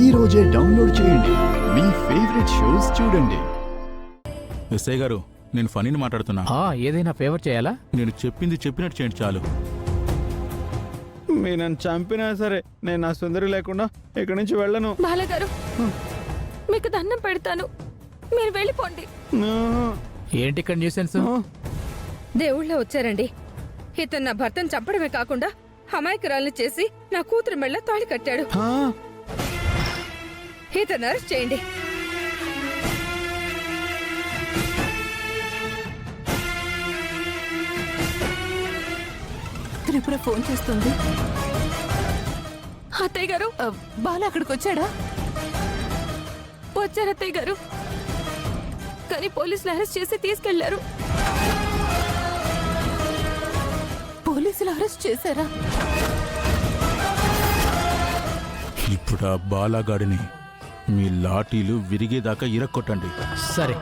ఈ రోజే డౌన్లోడ్ చేయండి. మీ ఫేవరెట్ షోస్ చూడండి. ఎస్ఐ గారు, నేను ఫనీని మాట్లాడుతున్నా. ఏదైనా ఫేవర్ చేయాలా? నేను చెప్పింది చెప్పినట్టు చేయండి చాలు. మీరు నన్ను చంపినా సరే నేను నా సుందరి లేకుండా ఇక్కడి నుంచి వెళ్ళను. బాలగారు, మీకు దండం పెడతాను, మీరు వెళ్ళిపోండి. ఏంటి ఇక్కడ న్యూసెన్స్? దేవుళ్ళ వచ్చారండి. ఇతను నా భర్తను చంపడమే కాకుండా అమాయకురాల్ని చేసి నా కూతురు మెళ్ళ తాళి కట్టాడు. ఇతను అరెస్ట్ చేయండి. త్రిపుర ఫోన్ చేస్తుంది. అత్తయ్య గారు, బాల అక్కడికి వచ్చాడా? వచ్చారు అత్తయ్య గారు, కానీ పోలీసులు అరెస్ట్ చేసి తీసుకెళ్లారు. పోలీసులు అరెస్ట్ చేశారా? ఇప్పుడు ఆ బాలాగాడిని మీ లాఠీలు విరిగేదాకా ఇరక్కొట్టండి. సరే.